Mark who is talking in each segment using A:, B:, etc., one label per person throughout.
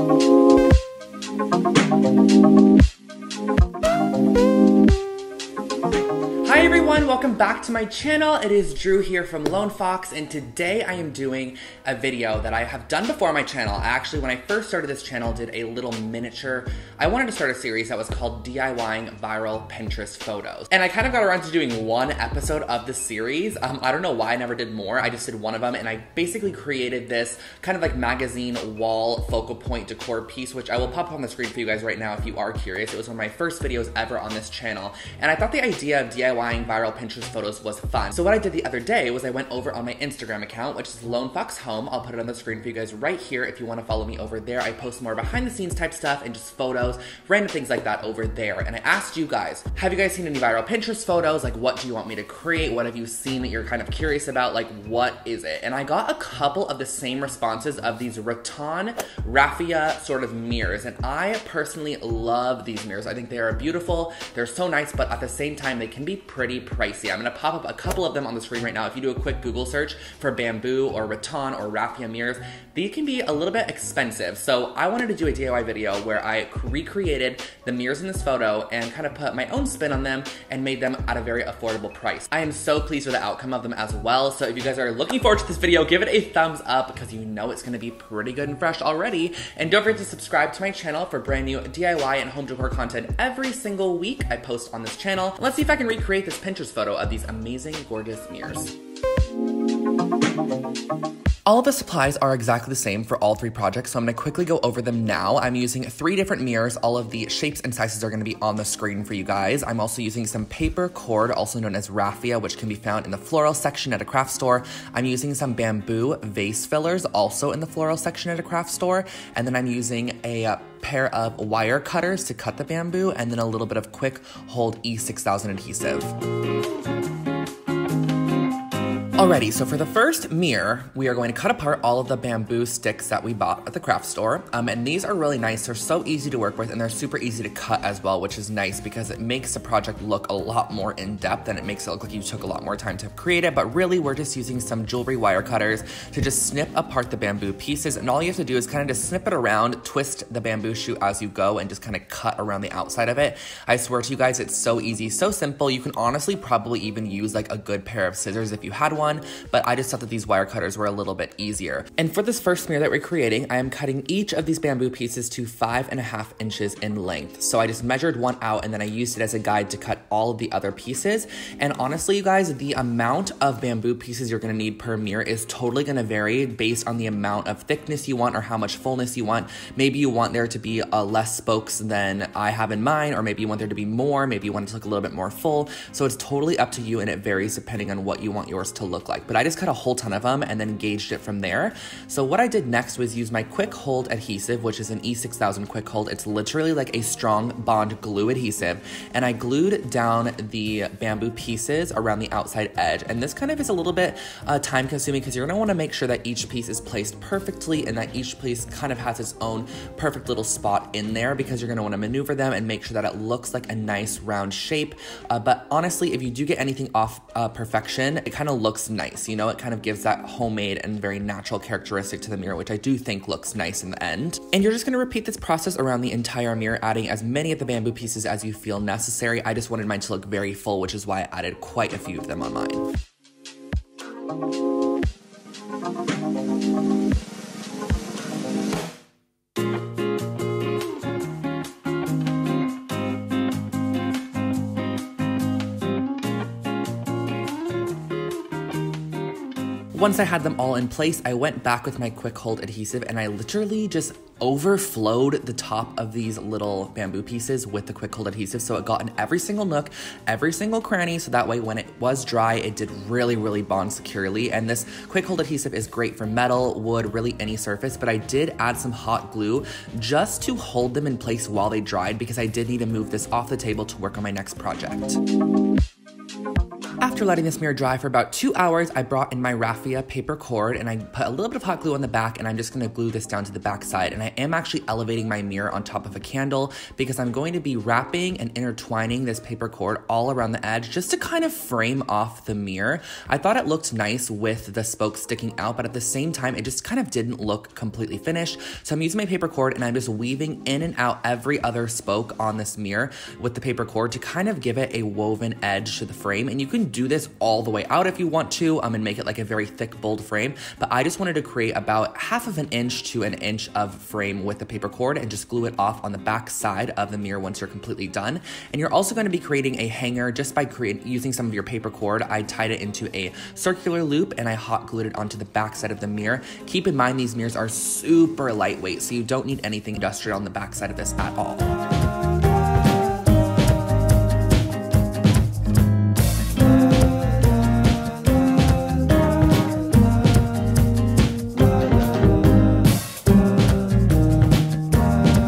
A: Hi everyone, welcome back to my channel. It is Drew here from Lone Fox, and today I am doing a video that I have done before on my channel. Actually, when I first started this channel, did a little miniature. I wanted to start a series that was called DIYing Viral Pinterest Photos. And I kind of got around to doing one episode of the series. I don't know why I never did more. I just did one of them, and I basically created this kind of like magazine wall focal point decor piece, which I will pop up on the screen for you guys right now if you are curious. It was one of my first videos ever on this channel, and I thought the idea of DIYing viral Pinterest photos was fun. So what I did the other day was I went over on my Instagram account, which is Lone Fox Home. I'll put it on the screen for you guys right here if you want to follow me over there. I post more behind the scenes type stuff and just photos, random things like that over there. And I asked you guys, have you guys seen any viral Pinterest photos? Like, what do you want me to create? What have you seen that you're kind of curious about? Like, what is it? And I got a couple of the same responses of these rattan raffia sort of mirrors. And I personally love these mirrors. I think they are beautiful. They're so nice, but at the same time, they can be pretty pricey. I'm gonna pop up a couple of them on the screen right now. If you do a quick Google search for bamboo or rattan or raffia mirrors, these can be a little bit expensive. So I wanted to do a DIY video where I recreated the mirrors in this photo and kind of put my own spin on them and made them at a very affordable price. I am so pleased with the outcome of them as well. So if you guys are looking forward to this video, give it a thumbs up because you know it's gonna be pretty good and fresh already. And don't forget to subscribe to my channel for brand new DIY and home decor content every single week I post on this channel. Let's see if I can recreate this Pinterest photo of these amazing, gorgeous mirrors. All of the supplies are exactly the same for all three projects, so I'm gonna quickly go over them now. I'm using 3 different mirrors. All of the shapes and sizes are gonna be on the screen for you guys. I'm also using some paper cord, also known as raffia, which can be found in the floral section at a craft store. I'm using some bamboo vase fillers, also in the floral section at a craft store. And then I'm using a pair of wire cutters to cut the bamboo, and then a little bit of quick hold E6000 adhesive. Alrighty, so for the first mirror, we are going to cut apart all of the bamboo sticks that we bought at the craft store. And these are really nice. They're so easy to work with, and they're super easy to cut as well, which is nice because it makes the project look a lot more in-depth and it makes it look like you took a lot more time to create it. But really, we're just using some jewelry wire cutters to just snip apart the bamboo pieces. And all you have to do is kind of just snip it around, twist the bamboo shoot as you go, and just kind of cut around the outside of it. I swear to you guys, it's so easy, so simple. You can honestly probably even use like a good pair of scissors if you had one. But I just thought that these wire cutters were a little bit easier. And for this first mirror that we're creating, I am cutting each of these bamboo pieces to 5.5 inches in length. So I just measured one out and then I used it as a guide to cut all of the other pieces. And honestly, you guys, the amount of bamboo pieces you're gonna need per mirror is totally gonna vary based on the amount of thickness you want or how much fullness you want. Maybe you want there to be less spokes than I have in mine, or maybe you want there to be more, maybe you want it to look a little bit more full. So it's totally up to you, and it varies depending on what you want yours to look like. But I just cut a whole ton of them and then gauged it from there. So what I did next was use my quick hold adhesive, which is an E6000 quick hold. It's literally like a strong bond glue adhesive. And I glued down the bamboo pieces around the outside edge. And this kind of is a little bit time consuming because you're gonna wanna make sure that each piece is placed perfectly and that each piece kind of has its own perfect little spot in there, because you're gonna wanna maneuver them and make sure that it looks like a nice round shape. But honestly, if you do get anything off perfection, it kind of looks nice. You know, it kind of gives that homemade and very natural characteristic to the mirror, which I do think looks nice in the end. And you're just gonna repeat this process around the entire mirror, adding as many of the bamboo pieces as you feel necessary. I just wanted mine to look very full, which is why I added quite a few of them on mine. Once I had them all in place, I went back with my quick hold adhesive and I literally just overflowed the top of these little bamboo pieces with the quick hold adhesive, so it got in every single nook, every single cranny, so that way when it was dry, it did really bond securely. And this quick hold adhesive is great for metal, wood, really any surface, but I did add some hot glue just to hold them in place while they dried because I did need to move this off the table to work on my next project. After letting this mirror dry for about 2 hours, I brought in my raffia paper cord and I put a little bit of hot glue on the back, and I'm just gonna glue this down to the back side. And I am actually elevating my mirror on top of a candle because I'm going to be wrapping and intertwining this paper cord all around the edge just to kind of frame off the mirror. I thought it looked nice with the spokes sticking out, but at the same time, it just kind of didn't look completely finished. So I'm using my paper cord and I'm just weaving in and out every other spoke on this mirror with the paper cord to kind of give it a woven edge to the frame. And you can do this all the way out if you want to, and make it like a very thick, bold frame. But I just wanted to create about 1/2 inch to an inch of frame with the paper cord and just glue it off on the back side of the mirror once you're completely done. And you're also going to be creating a hanger just by using some of your paper cord. I tied it into a circular loop and I hot glued it onto the back side of the mirror. Keep in mind these mirrors are super lightweight, so you don't need anything industrial on the back side of this at all.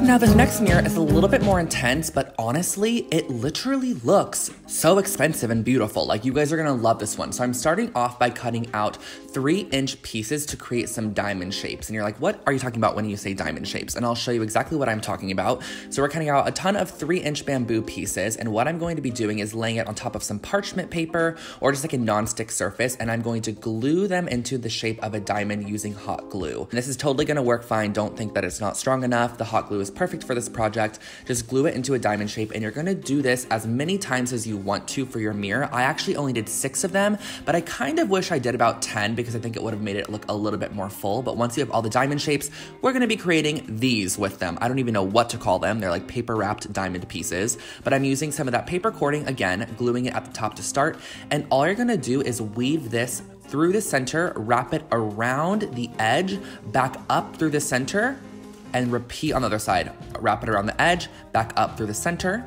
A: Now this next mirror is a little bit more intense, but honestly, it literally looks so expensive and beautiful. Like, you guys are gonna love this one. So I'm starting off by cutting out 3-inch pieces to create some diamond shapes. And you're like, what are you talking about when you say diamond shapes? And I'll show you exactly what I'm talking about. So we're cutting out a ton of 3-inch bamboo pieces. And what I'm going to be doing is laying it on top of some parchment paper or just like a non-stick surface. And I'm going to glue them into the shape of a diamond using hot glue. And this is totally gonna work fine. Don't think that it's not strong enough. The hot glue is perfect for this project. Just glue it into a diamond shape, and you're gonna do this as many times as you want to for your mirror. I actually only did 6 of them, but I kind of wish I did about 10 because I think it would have made it look a little bit more full. But once you have all the diamond shapes, we're gonna be creating these with them. I don't even know what to call them. They're like paper wrapped diamond pieces, but I'm using some of that paper cording again, gluing it at the top to start. And all you're gonna do is weave this through the center, wrap it around the edge, back up through the center, and repeat on the other side. Wrap it around the edge, back up through the center,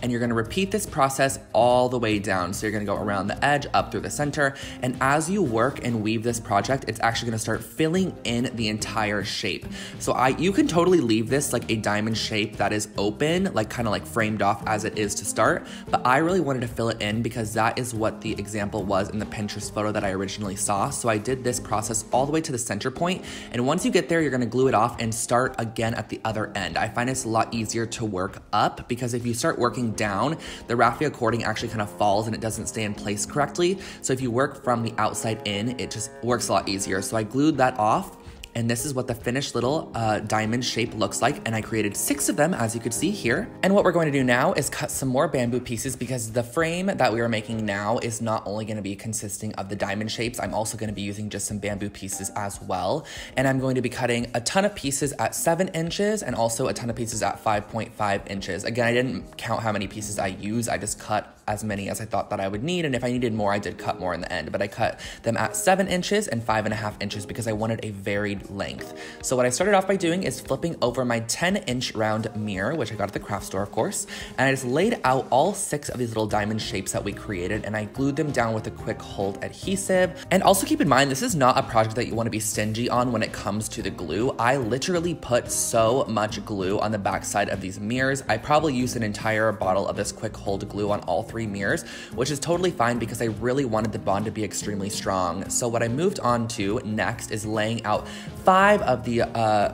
A: and you're gonna repeat this process all the way down. So you're gonna go around the edge, up through the center, and as you work and weave this project, it's actually gonna start filling in the entire shape. So you can totally leave this like a diamond shape that is open, like kind of like framed off as it is to start, but I really wanted to fill it in because that is what the example was in the Pinterest photo that I originally saw. So I did this process all the way to the center point, and once you get there, you're gonna glue it off and start again at the other end. I find it's a lot easier to work up because if you start working down, the raffia cording actually kind of falls and it doesn't stay in place correctly. So if you work from the outside in, it just works a lot easier. So I glued that off, and this is what the finished little diamond shape looks like. And I created 6 of them, as you could see here. And what we're going to do now is cut some more bamboo pieces because the frame that we are making now is not only gonna be consisting of the diamond shapes, I'm also gonna be using just some bamboo pieces as well. And I'm going to be cutting a ton of pieces at 7 inches and also a ton of pieces at 5.5 inches. Again, I didn't count how many pieces I used, I just cut as many as I thought that I would need, and if I needed more, I did cut more in the end, but I cut them at 7 inches and 5.5 inches because I wanted a varied length. So what I started off by doing is flipping over my 10-inch round mirror, which I got at the craft store, of course, and I just laid out all 6 of these little diamond shapes that we created, and I glued them down with a quick hold adhesive. And also keep in mind, this is not a project that you want to be stingy on when it comes to the glue. I literally put so much glue on the back side of these mirrors. I probably used an entire bottle of this quick hold glue on all 3 mirrors, which is totally fine because I really wanted the bond to be extremely strong. So what I moved on to next is laying out 5 of the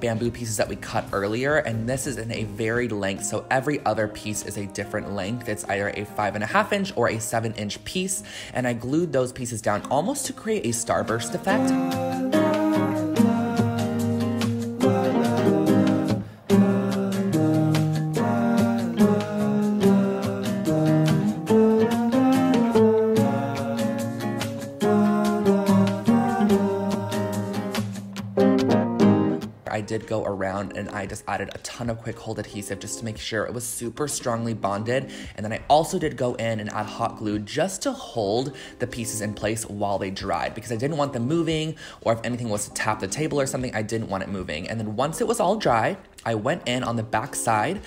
A: bamboo pieces that we cut earlier, and this is in a varied length, so every other piece is a different length. It's either a 5.5 inch or a 7-inch piece, and I glued those pieces down almost to create a starburst effect. I did go around and I just added a ton of quick hold adhesive just to make sure it was super strongly bonded. And then I also did go in and add hot glue just to hold the pieces in place while they dried because I didn't want them moving, or if anything was to tap the table or something, I didn't want it moving. And then once it was all dry, I went in on the back side,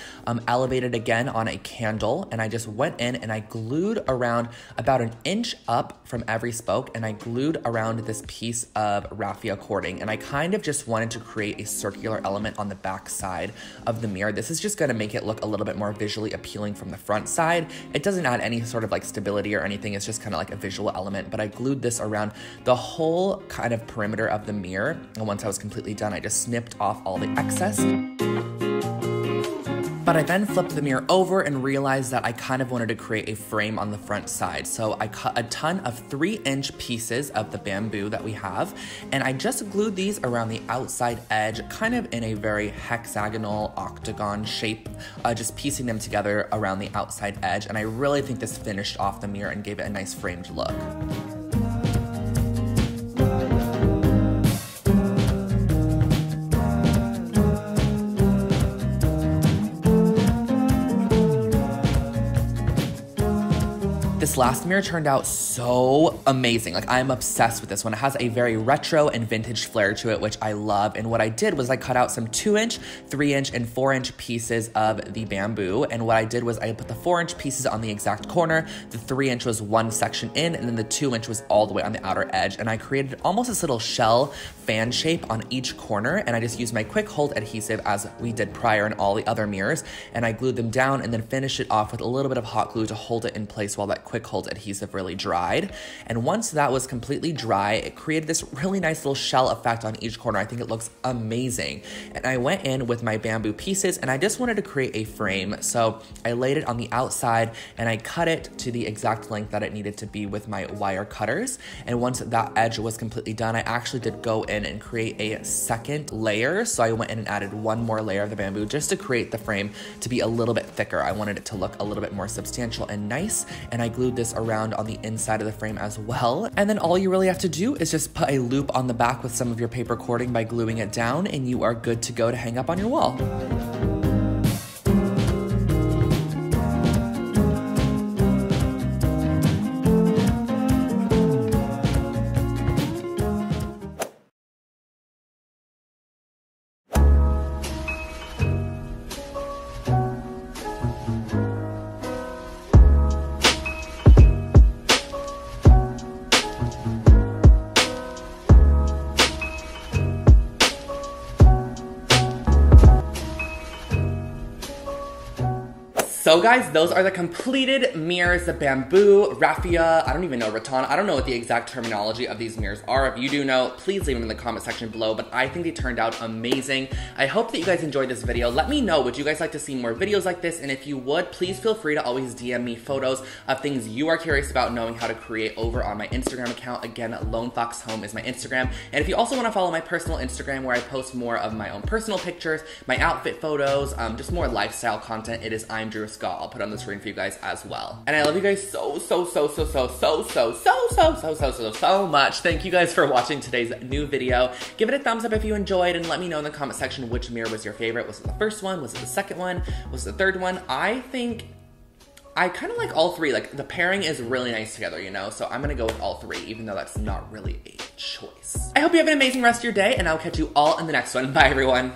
A: elevated again on a candle, and I just went in and I glued around about an inch up from every spoke, and I glued around this piece of raffia cording, and I kind of just wanted to create a circular element on the back side of the mirror. This is just gonna make it look a little bit more visually appealing from the front side. It doesn't add any sort of like stability or anything, it's just kind of like a visual element, but I glued this around the whole kind of perimeter of the mirror, and once I was completely done, I just snipped off all the excess. But I then flipped the mirror over and realized that I kind of wanted to create a frame on the front side. So I cut a ton of 3-inch pieces of the bamboo that we have, and I just glued these around the outside edge, kind of in a very hexagonal octagon shape, just piecing them together around the outside edge. And I really think this finished off the mirror and gave it a nice framed look. This last mirror turned out so amazing. Like, I'm obsessed with this one. It has a very retro and vintage flair to it, which I love. And what I did was I cut out some 2-inch, 3-inch, and 4-inch pieces of the bamboo. And what I did was I put the 4-inch pieces on the exact corner, the 3-inch was one section in, and then the 2-inch was all the way on the outer edge. And I created almost this little shell fan shape on each corner. And I just used my quick hold adhesive as we did prior in all the other mirrors. And I glued them down and then finished it off with a little bit of hot glue to hold it in place while that quick hold adhesive really dried. And once that was completely dry, it created this really nice little shell effect on each corner. I think it looks amazing. And I went in with my bamboo pieces and I just wanted to create a frame. So I laid it on the outside and I cut it to the exact length that it needed to be with my wire cutters. And once that edge was completely done, I actually did go in and create a second layer. So I went in and added one more layer of the bamboo just to create the frame to be a little bit thicker. I wanted it to look a little bit more substantial and nice. And I glued this around on the inside of the frame as well. And then all you really have to do is just put a loop on the back with some of your paper cording by gluing it down, and you are good to go to hang up on your wall. So guys, those are the completed mirrors, the bamboo, raffia, I don't even know, rattan. I don't know what the exact terminology of these mirrors are. If you do know, please leave them in the comment section below, but I think they turned out amazing. I hope that you guys enjoyed this video. Let me know, would you guys like to see more videos like this? And if you would, please feel free to always DM me photos of things you are curious about knowing how to create over on my Instagram account. Again, Lone Fox Home is my Instagram. And if you also want to follow my personal Instagram where I post more of my own personal pictures, my outfit photos, just more lifestyle content, it is I'm Drew Scott. I'll put on the screen for you guys as well. And I love you guys so much. Thank you guys for watching today's new video. Give it a thumbs up if you enjoyed, and let me know in the comment section which mirror was your favorite. Was it the first one? Was it the second one? Was it the third one? I think I kind of like all three. Like, the pairing is really nice together, you know? So I'm gonna go with all three, even though that's not really a choice. I hope you have an amazing rest of your day, and I'll catch you all in the next one. Bye, everyone.